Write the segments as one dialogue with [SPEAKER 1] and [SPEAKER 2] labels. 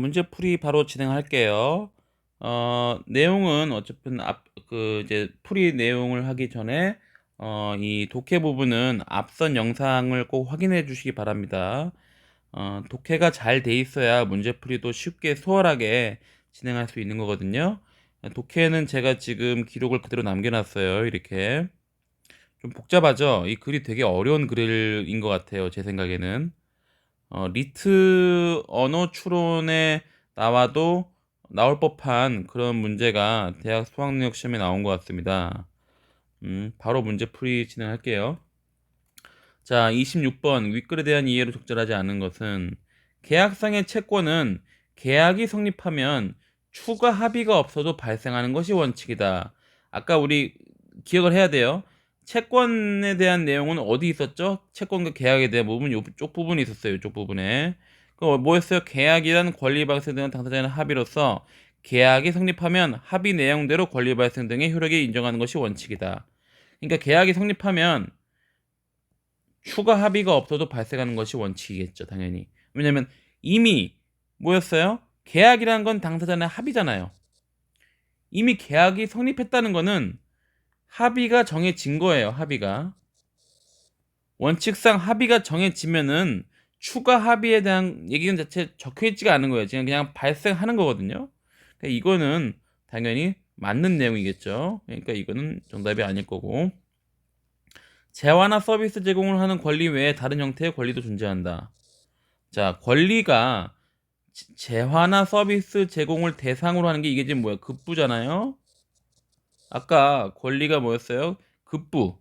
[SPEAKER 1] 문제풀이 바로 진행할게요. 내용은 어차피 이제 풀이 내용을 하기 전에 이 독해 부분은 앞선 영상을 꼭 확인해 주시기 바랍니다. 독해가 잘 돼 있어야 문제풀이도 쉽게 수월하게 진행할 수 있는 거거든요. 독해는 제가 지금 기록을 그대로 남겨놨어요. 이렇게 좀 복잡하죠? 이 글이 되게 어려운 글인 것 같아요. 제 생각에는. 리트 언어 추론에 나와도 나올 법한 그런 문제가 대학 수학능력 시험에 나온 것 같습니다. 바로 문제풀이 진행할게요. 자, 26번 윗글에 대한 이해로 적절하지 않은 것은 계약상의 채권은 계약이 성립하면 추가 합의가 없어도 발생하는 것이 원칙이다. 아까 우리 기억을 해야 돼요. 채권에 대한 내용은 어디 있었죠? 채권과 계약에 대한 부분, 이쪽 부분이 있었어요. 이쪽 부분에. 뭐였어요? 계약이란 권리 발생 등 당사자의 합의로서 계약이 성립하면 합의 내용대로 권리 발생 등의 효력이 인정하는 것이 원칙이다. 그러니까 계약이 성립하면 추가 합의가 없어도 발생하는 것이 원칙이겠죠, 당연히. 왜냐면 이미 뭐였어요? 계약이라는 건 당사자의 합의잖아요. 이미 계약이 성립했다는 거는 합의가 정해진 거예요, 합의가. 원칙상 합의가 정해지면은 추가 합의에 대한 얘기는 자체 적혀있지가 않은 거예요. 그냥 발생하는 거거든요. 그러니까 이거는 당연히 맞는 내용이겠죠. 그러니까 이거는 정답이 아닐 거고. 재화나 서비스 제공을 하는 권리 외에 다른 형태의 권리도 존재한다. 자, 권리가 재화나 서비스 제공을 대상으로 하는 게 이게 지금 뭐야? 급부잖아요. 아까 권리가 뭐였어요? 급부.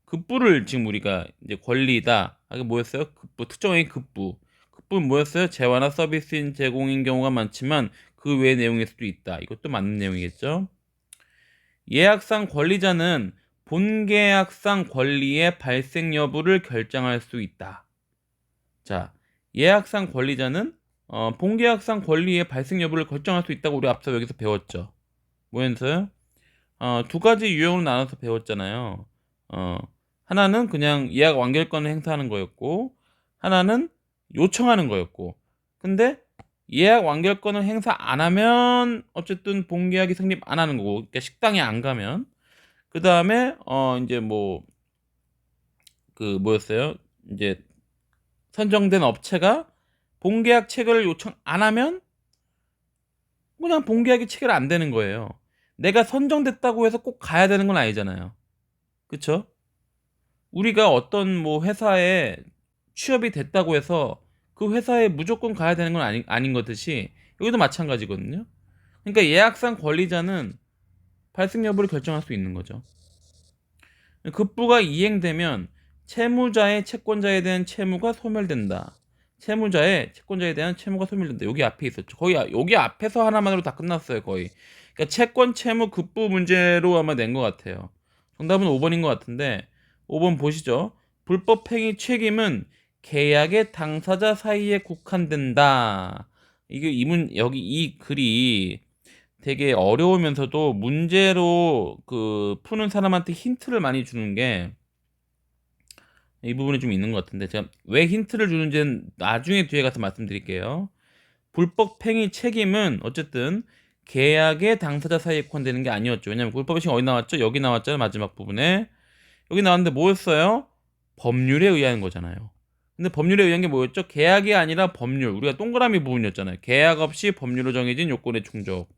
[SPEAKER 1] 급부를 지금 우리가 이제 권리다. 아까 뭐였어요? 급부. 특정의 급부. 급부는 뭐였어요? 재화나 서비스인 제공인 경우가 많지만 그 외의 내용일 수도 있다. 이것도 맞는 내용이겠죠? 예약상 권리자는 본계약상 권리의 발생 여부를 결정할 수 있다. 자, 예약상 권리자는 본계약상 권리의 발생 여부를 결정할 수 있다고 우리 앞서 여기서 배웠죠. 뭐였어요? 두 가지 유형으로 나눠서 배웠잖아요. 하나는 그냥 예약 완결권을 행사하는 거였고, 하나는 요청하는 거였고. 근데 예약 완결권을 행사 안 하면 어쨌든 본계약이 성립 안 하는 거고, 그러니까 식당에 안 가면. 그 다음에 이제 뭐였어요? 이제 선정된 업체가 본계약 체결을 요청 안 하면 그냥 본계약이 체결 안 되는 거예요. 내가 선정됐다고 해서 꼭 가야 되는 건 아니잖아요. 그쵸? 우리가 어떤 회사에 취업이 됐다고 해서 그 회사에 무조건 가야 되는 건 아닌 것듯이 여기도 마찬가지거든요. 그러니까 예약상 권리자는 발생 여부를 결정할 수 있는 거죠. 급부가 이행되면 채무자의 채권자에 대한 채무가 소멸된다. 채무자의 채권자에 대한 채무가 소멸된다. 여기 앞에 있었죠. 거의 여기 앞에서 하나만으로 다 끝났어요. 거의. 그러니까 채권 채무 급부 문제로 아마 낸 것 같아요. 정답은 5번인 것 같은데 5번 보시죠. 불법행위 책임은 계약의 당사자 사이에 국한된다. 이게 여기 이 글이 되게 어려우면서도 문제로 푸는 사람한테 힌트를 많이 주는 게 이 부분이 좀 있는 것 같은데 제가 왜 힌트를 주는지는 나중에 뒤에 가서 말씀드릴게요. 불법행위 책임은 어쨌든 계약의 당사자 사이에 국한되는 게 아니었죠. 왜냐면 불법행위 어디 나왔죠? 여기 나왔잖아요. 마지막 부분에. 여기 나왔는데 뭐였어요? 법률에 의한 거잖아요. 근데 법률에 의한 게 뭐였죠? 계약이 아니라 법률. 우리가 동그라미 부분이었잖아요. 계약 없이 법률로 정해진 요건의 충족.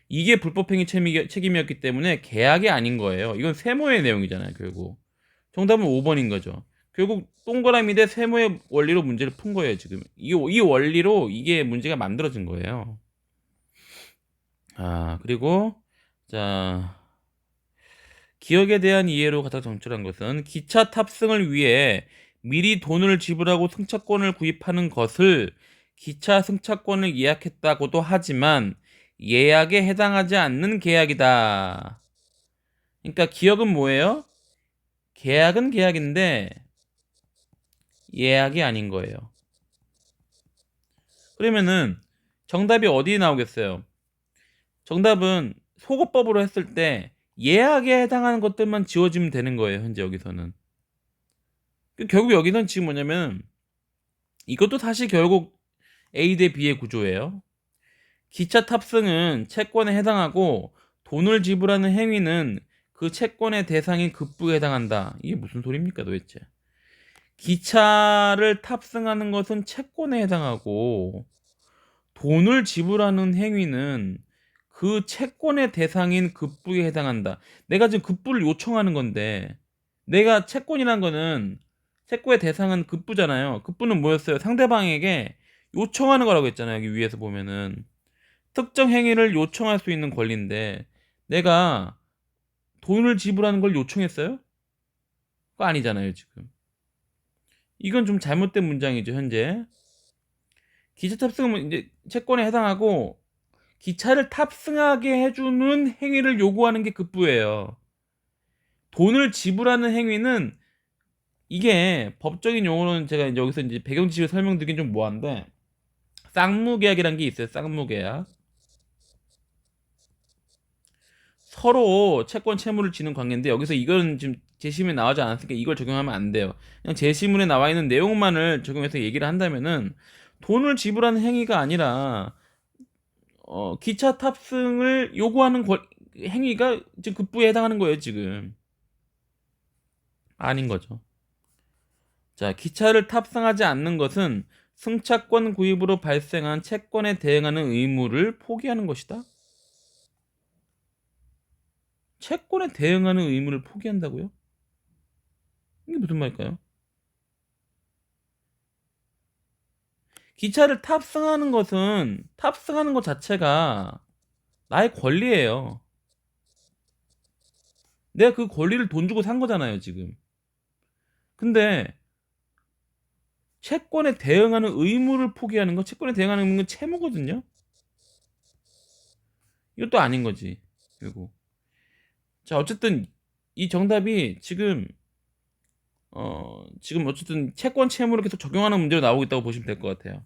[SPEAKER 1] 이게 불법행위 책임이었기 때문에 계약이 아닌 거예요. 이건 세모의 내용이잖아요, 결국. 정답은 5번인 거죠. 결국 동그라미 대 세모의 원리로 문제를 푼 거예요, 지금. 이 원리로 이게 문제가 만들어진 거예요. 그리고 자, 기억에 대한 이해로 가장 정확한 것은 기차 탑승을 위해 미리 돈을 지불하고 승차권을 구입하는 것을 기차 승차권을 예약했다고도 하지만 예약에 해당하지 않는 계약이다. 그러니까 기억은 뭐예요? 계약은 계약인데 예약이 아닌 거예요. 그러면은 정답이 어디에 나오겠어요? 정답은 소거법으로 했을 때 예약에 해당하는 것들만 지워지면 되는 거예요. 현재 여기서는. 결국 여기는 지금 뭐냐면 이것도 사실 결국 A 대 B의 구조예요. 기차 탑승은 채권에 해당하고 돈을 지불하는 행위는 그 채권의 대상인 급부에 해당한다. 이게 무슨 소리입니까 도대체? 기차를 탑승하는 것은 채권에 해당하고 돈을 지불하는 행위는 그 채권의 대상인 급부에 해당한다. 내가 지금 급부를 요청하는 건데 내가 채권이란 거는 채권의 대상은 급부잖아요. 급부는 뭐였어요? 상대방에게 요청하는 거라고 했잖아요. 여기 위에서 보면은 특정 행위를 요청할 수 있는 권리인데 내가 돈을 지불하는 걸 요청했어요? 그거 아니잖아요, 지금. 이건 좀 잘못된 문장이죠, 현재. 기차 탑승은 이제 채권에 해당하고 기차를 탑승하게 해주는 행위를 요구하는 게 급부예요. 돈을 지불하는 행위는 이게 법적인 용어로는 제가 이제 여기서 이제 배경 지식을 설명드리긴 좀 뭐한데 쌍무계약이라는 게 있어요. 쌍무계약. 서로 채권 채무를 지는 관계인데 여기서 이건 지금 제시문에 나오지 않았으니까 이걸 적용하면 안 돼요. 그냥 제시문에 나와 있는 내용만을 적용해서 얘기를 한다면은 돈을 지불하는 행위가 아니라 기차 탑승을 요구하는 행위가 지금 급부에 해당하는 거예요, 지금. 아닌 거죠. 자, 기차를 탑승하지 않는 것은 승차권 구입으로 발생한 채권에 대응하는 의무를 포기하는 것이다. 채권에 대응하는 의무를 포기한다고요? 이게 무슨 말일까요? 기차를 탑승하는 것 자체가 나의 권리예요. 내가 그 권리를 돈 주고 산 거잖아요, 지금. 근데 채권에 대응하는 의무를 포기하는 거, 채권에 대응하는 의무는 채무거든요. 이것도 아닌 거지, 결국. 자, 어쨌든 이 정답이 지금 어쨌든 채권 채무를 계속 적용하는 문제로 나오고 있다고 보시면 될 것 같아요.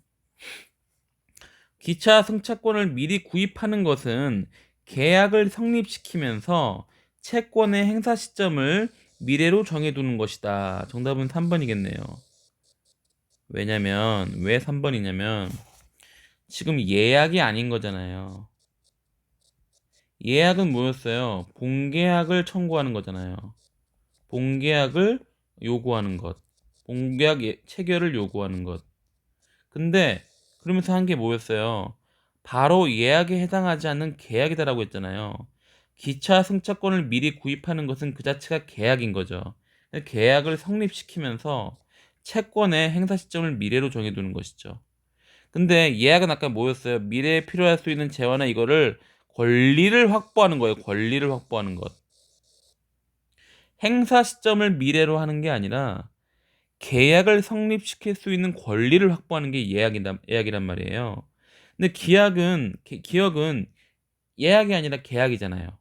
[SPEAKER 1] 기차 승차권을 미리 구입하는 것은 계약을 성립시키면서 채권의 행사 시점을 미래로 정해두는 것이다. 정답은 3번이겠네요. 왜 3번이냐면 지금 예약이 아닌 거잖아요. 예약은 뭐였어요? 본계약을 청구하는 거잖아요. 본계약을 요구하는 것. 본계약 체결을 요구하는 것. 근데 그러면서 한 게 뭐였어요? 바로 예약에 해당하지 않는 계약이다라고 했잖아요. 기차 승차권을 미리 구입하는 것은 그 자체가 계약인 거죠. 계약을 성립시키면서 채권의 행사 시점을 미래로 정해두는 것이죠. 근데 예약은 아까 뭐였어요? 미래에 필요할 수 있는 재화나 이거를 권리를 확보하는 거예요. 권리를 확보하는 것. 행사 시점을 미래로 하는 게 아니라 계약을 성립시킬 수 있는 권리를 확보하는 게 예약이란 말이에요. 근데 기억은 예약이 아니라 계약이잖아요.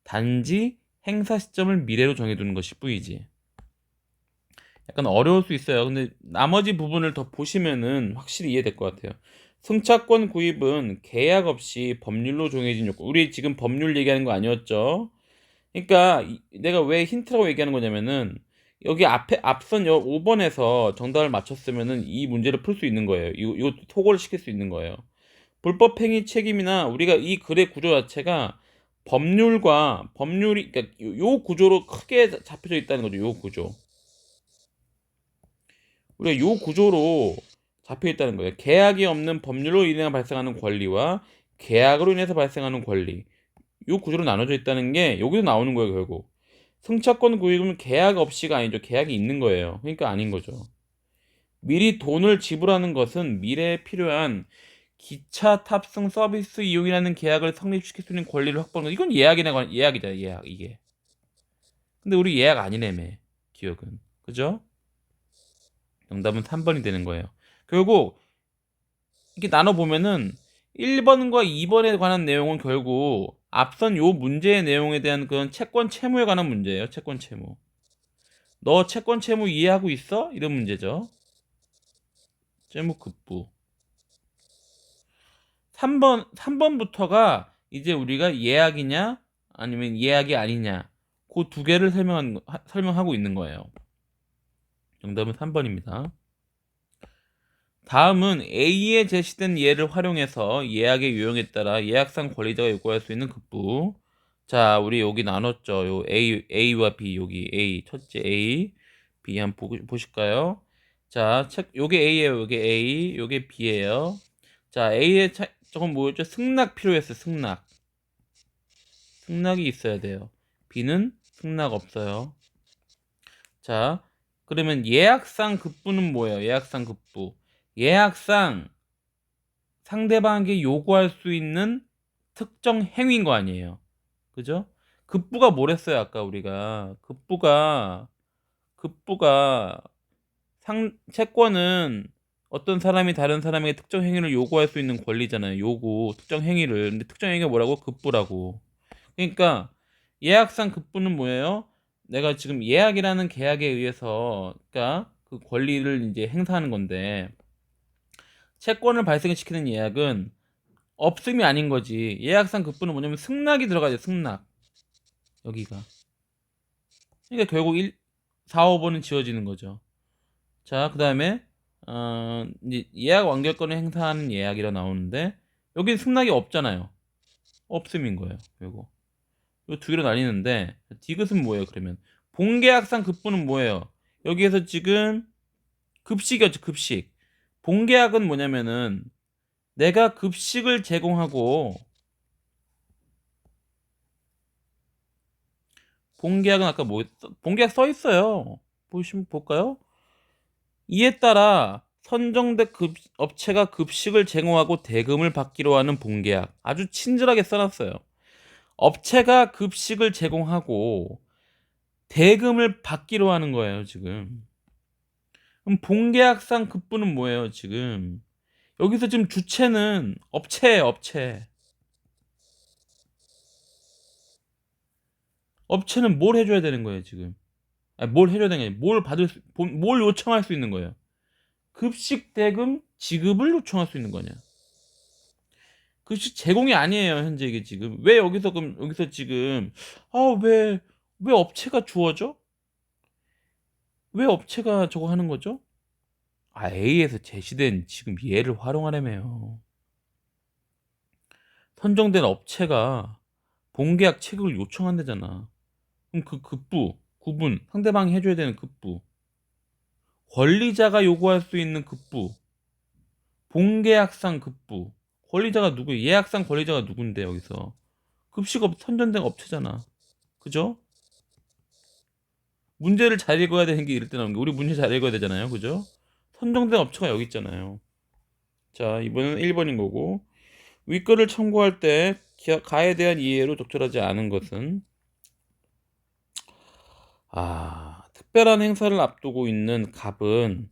[SPEAKER 1] 단지 행사 시점을 미래로 정해두는 것이 뿐이지. 약간 어려울 수 있어요. 근데 나머지 부분을 더 보시면은 확실히 이해될 것 같아요. 승차권 구입은 계약 없이 법률로 정해진 요건. 우리 지금 법률 얘기하는 거 아니었죠? 그러니까 내가 왜 힌트라고 얘기하는 거냐면은 여기 앞선 5번에서 정답을 맞췄으면은 이 문제를 풀 수 있는 거예요. 이거 토고를 시킬 수 있는 거예요. 불법행위 책임이나 우리가 이 글의 구조 자체가 법률이 그러니까 요 구조로 크게 잡혀져 있다는 거죠. 요 구조. 우리가 요 구조로 잡혀 있다는 거예요. 계약이 없는 법률로 인해 발생하는 권리와 계약으로 인해서 발생하는 권리. 요 구조로 나눠져 있다는 게 여기서 나오는 거예요, 결국. 승차권 구입은 계약 없이가 아니죠. 계약이 있는 거예요. 그러니까 아닌 거죠. 미리 돈을 지불하는 것은 미래에 필요한 기차 탑승 서비스 이용이라는 계약을 성립시킬 수 있는 권리를 확보하는 거. 이건 예약이잖아, 예약 이게. 근데 우리 예약 아니래며, 기억은. 그죠? 정답은 3번이 되는 거예요. 결국 이렇게 나눠 보면은 1번과 2번에 관한 내용은 결국 앞선 요 문제의 내용에 대한 그런 채권 채무에 관한 문제예요. 채권 채무. 너 채권 채무 이해하고 있어? 이런 문제죠. 채무급부. 3번부터가 이제 우리가 예약이냐 아니면 예약이 아니냐 그 두 개를 설명하고 있는 거예요. 정답은 3번입니다. 다음은 A에 제시된 예를 활용해서 예약의 유형에 따라 예약상 권리자가 요구할 수 있는 급부. 자, 우리 여기 나눴죠. 요 A와 B, 여기 A, 첫째 A, B 한번 보실까요? 자, 요게 A예요. 요게 A, 요게 B예요. 자, A의 조금 뭐였죠? 승낙 필요했어요. 승낙. 승낙이 있어야 돼요. B는 승낙 없어요. 자, 그러면 예약상 급부는 뭐예요? 예약상 급부. 예약상 상대방에게 요구할 수 있는 특정 행위인 거 아니에요. 그죠? 급부가 뭐랬어요? 아까 우리가 급부가 채권은 어떤 사람이 다른 사람에게 특정 행위를 요구할 수 있는 권리잖아요. 특정 행위를. 근데 특정 행위가 뭐라고? 급부라고. 그러니까 예약상 급부는 뭐예요? 내가 지금 예약이라는 계약에 의해서 그러니까 그 권리를 이제 행사하는 건데 채권을 발생시키는 예약은 없음이 아닌 거지. 예약상 급부는 뭐냐면 승낙이 들어가죠. 승낙. 여기가. 그러니까 결국 4, 5번은 지워지는 거죠. 자, 그 다음에 이제 예약 완결권을 행사하는 예약이라 나오는데 여기는 승낙이 없잖아요. 없음인 거예요. 결국. 이 두 개로 나뉘는데 디귿은 뭐예요? 그러면 본계약상 급부는 뭐예요? 여기에서 지금 급식이었죠. 급식. 본계약은 뭐냐면은 내가 급식을 제공하고 본계약은 아까 본계약 써 있어요. 보시면 볼까요? 이에 따라 선정된 업체가 급식을 제공하고 대금을 받기로 하는 본계약. 아주 친절하게 써놨어요. 업체가 급식을 제공하고 대금을 받기로 하는 거예요, 지금. 그럼 본계약상 급부는 뭐예요, 지금? 여기서 지금 주체는 업체예요, 업체. 업체는 뭘 해줘야 되는 거예요, 지금? 아니, 뭘 해줘야 되는 거예요? 뭘 요청할 수 있는 거예요? 급식 대금 지급을 요청할 수 있는 거냐? 급식 제공이 아니에요, 현재 이게 지금. 왜 여기서 지금, 왜 업체가 주어져? 왜 업체가 저거 하는 거죠? A에서 제시된 지금 예를 활용하려며요. 선정된 업체가 본계약 체결을 요청한다잖아. 그럼 그 구분, 상대방이 해줘야 되는 급부, 권리자가 요구할 수 있는 급부, 본계약상 급부, 권리자가 누구예요? 예약상 권리자가 누군데 여기서? 급식업 선정된 업체잖아. 그죠? 문제를 잘 읽어야 되는 게 이럴 때 나오는 게 우리 문제 잘 읽어야 되잖아요. 그죠? 선정된 업체가 여기 있잖아요. 자, 이번엔 1번인 거고 윗글을 참고할 때 가에 대한 이해로 적절하지 않은 것은 특별한 행사를 앞두고 있는 갑은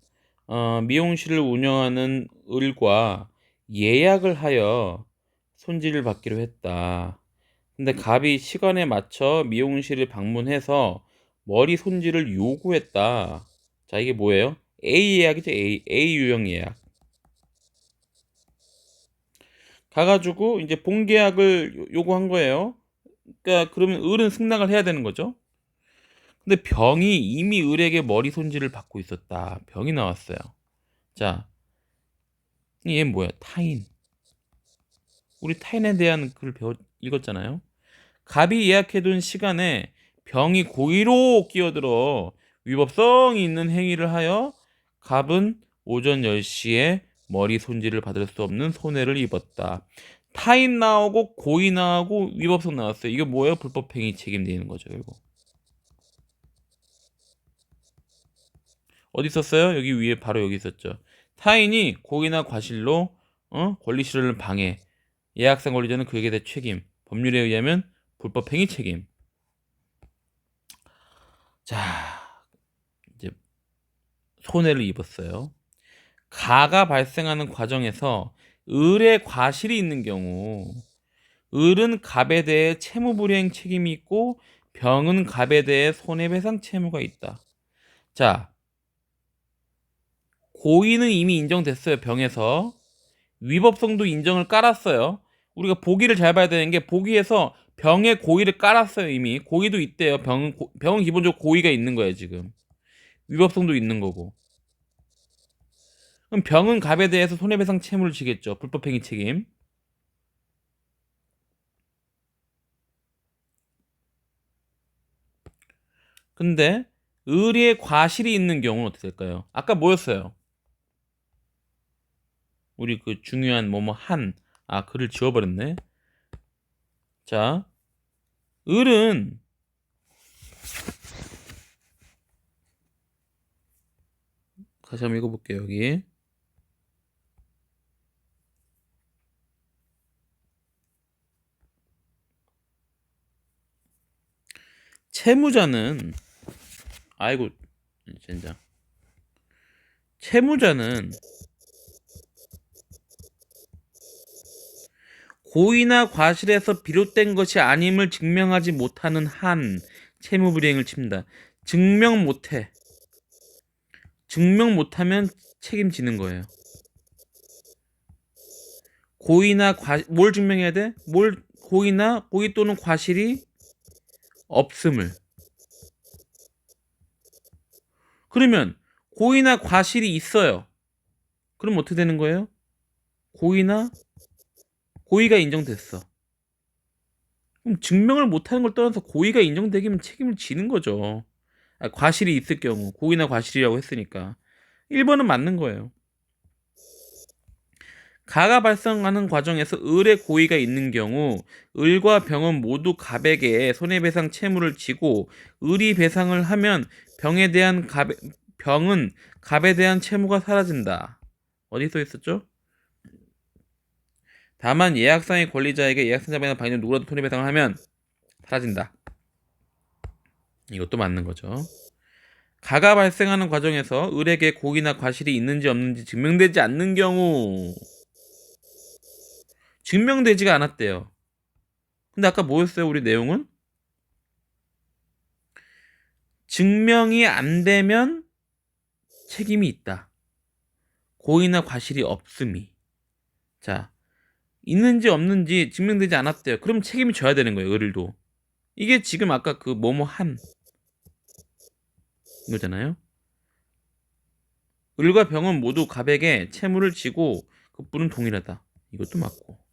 [SPEAKER 1] 미용실을 운영하는 을과 예약을 하여 손질을 받기로 했다. 근데 갑이 시간에 맞춰 미용실을 방문해서 머리 손질을 요구했다. 자, 이게 뭐예요? A 예약이죠. A 유형 예약. 가가지고 이제 본계약을 요구한 거예요. 그러니까 그러면 을은 승낙을 해야 되는 거죠. 근데 병이 이미 을에게 머리 손질을 받고 있었다. 병이 나왔어요. 자, 얘는 뭐야? 타인. 우리 타인에 대한 글을 읽었잖아요. 갑이 예약해둔 시간에 병이 고의로 끼어들어 위법성이 있는 행위를 하여 갑은 오전 10시에 머리 손질을 받을 수 없는 손해를 입었다. 타인 나오고 고의 나오고 위법성 나왔어요. 이게 뭐예요? 불법행위 책임되는 거죠. 이거. 어디 있었어요? 여기 위에 바로 여기 있었죠. 타인이 고의나 과실로 권리 실현을 방해. 예약상 권리자는 그에게 대해 책임. 법률에 의하면 불법행위 책임. 자, 이제 손해를 입었어요. 가가 발생하는 과정에서 을의 과실이 있는 경우 을은 갑에 대해 채무불이행 책임이 있고 병은 갑에 대해 손해배상 채무가 있다. 자, 고의는 이미 인정됐어요. 병에서 위법성도 인정을 깔았어요. 우리가 보기를 잘 봐야 되는 게 보기에서 병의 고의를 깔았어요. 이미 고의도 있대요. 병은 기본적으로 고의가 있는 거예요. 지금 위법성도 있는 거고. 그럼 병은 갑에 대해서 손해배상 채무를 지겠죠. 불법행위 책임. 근데 의리에 과실이 있는 경우는 어떻게 될까요? 아까 뭐였어요? 우리 그 중요한 글을 지워버렸네. 자, 을은 다시 한번 읽어볼게요. 여기 채무자는 아이고 젠장. 채무자는 고의나 과실에서 비롯된 것이 아님을 증명하지 못하는 한 채무불이행을 칩니다. 증명 못해. 증명 못하면 책임지는 거예요. 뭘 증명해야 돼? 고의 또는 과실이 없음을. 그러면 고의나 과실이 있어요. 그럼 어떻게 되는 거예요? 고의가 인정됐어. 그럼 증명을 못하는 걸 떠나서 고의가 인정되기면 책임을 지는 거죠. 과실이 있을 경우 고의나 과실이라고 했으니까 1번은 맞는 거예요. 가가 발생하는 과정에서 을의 고의가 있는 경우 을과 병은 모두 갑에게 손해배상 채무를 지고 을이 배상을 하면 병은 갑에 대한 채무가 사라진다. 어디 써 있었죠? 다만 예약상의 권리자에게 예약상자반이나 방위는 누구라도 손해배상을 하면 사라진다. 이것도 맞는 거죠. 가가 발생하는 과정에서 을에게 고의나 과실이 있는지 없는지 증명되지 않는 경우 증명되지가 않았대요. 근데 아까 뭐였어요? 우리 내용은? 증명이 안 되면 책임이 있다. 고의나 과실이 없음이. 자, 있는지 없는지 증명되지 않았대요. 그럼 책임이 져야 되는 거예요. 을도. 이게 지금 아까 그 뭐뭐한 이거잖아요. 을과 병은 모두 갑에게 채무를 지고 그분은 동일하다. 이것도 맞고.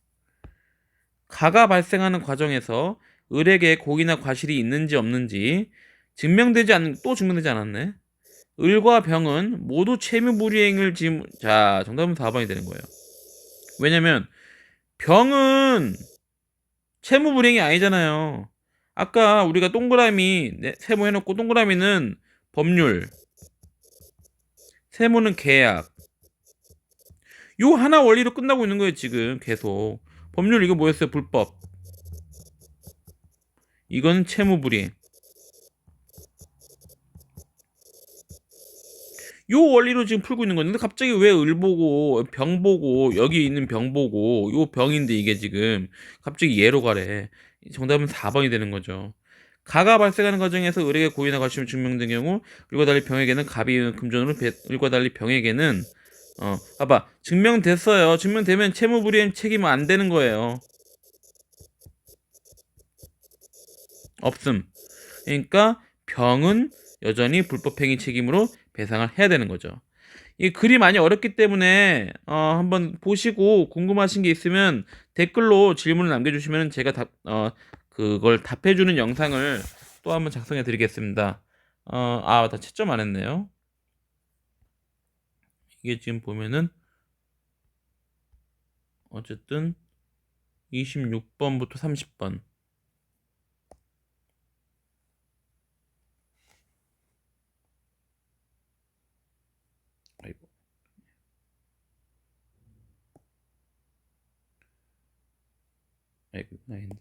[SPEAKER 1] 가가 발생하는 과정에서 을에게 고의나 과실이 있는지 없는지 또 증명되지 않았네. 을과 병은 모두 채무불이행을 자, 정답은 4번이 되는 거예요. 왜냐면 병은 채무불이행이 아니잖아요. 아까 우리가 동그라미 세모해놓고 동그라미는 법률, 세모는 계약. 요 하나 원리로 끝나고 있는 거예요 지금 계속. 법률 이거 뭐였어요? 불법. 이건 채무불이행. 요 원리로 지금 풀고 있는 건데 갑자기 왜 을 보고 병 보고 여기 있는 병 보고 요 병인데 이게 지금 갑자기 예로 가래. 정답은 4번이 되는 거죠. 가가 발생하는 과정에서 을에게 고의나 과실이 증명된 경우 을과 달리 병에게는 갑이 금전으로 을과 달리 병에게는 봐봐 증명됐어요. 증명되면 채무불이행 책임은 안 되는 거예요. 없음. 그러니까 병은 여전히 불법행위 책임으로 배상을 해야 되는 거죠. 이 글이 많이 어렵기 때문에 한번 보시고 궁금하신 게 있으면 댓글로 질문을 남겨주시면 제가 그걸 답해주는 영상을 또 한번 작성해 드리겠습니다. 다 채점 안 했네요. 이게 지금 보면은 어쨌든 26번부터 30번. 아이고. 아이고, 아닌데.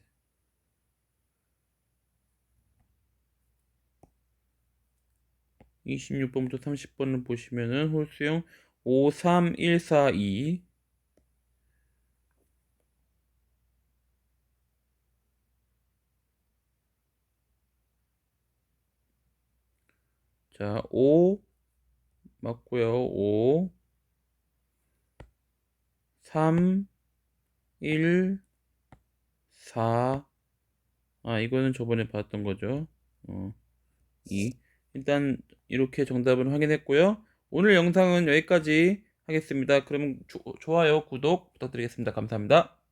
[SPEAKER 1] 26번부터 30번을 보시면은 홀수형 53142 자, 5 맞고요. 5 3 1 4 이거는 저번에 봤던 거죠. 2 일단 이렇게 정답을 확인했고요. 오늘 영상은 여기까지 하겠습니다. 그러면 좋아요, 구독 부탁드리겠습니다. 감사합니다.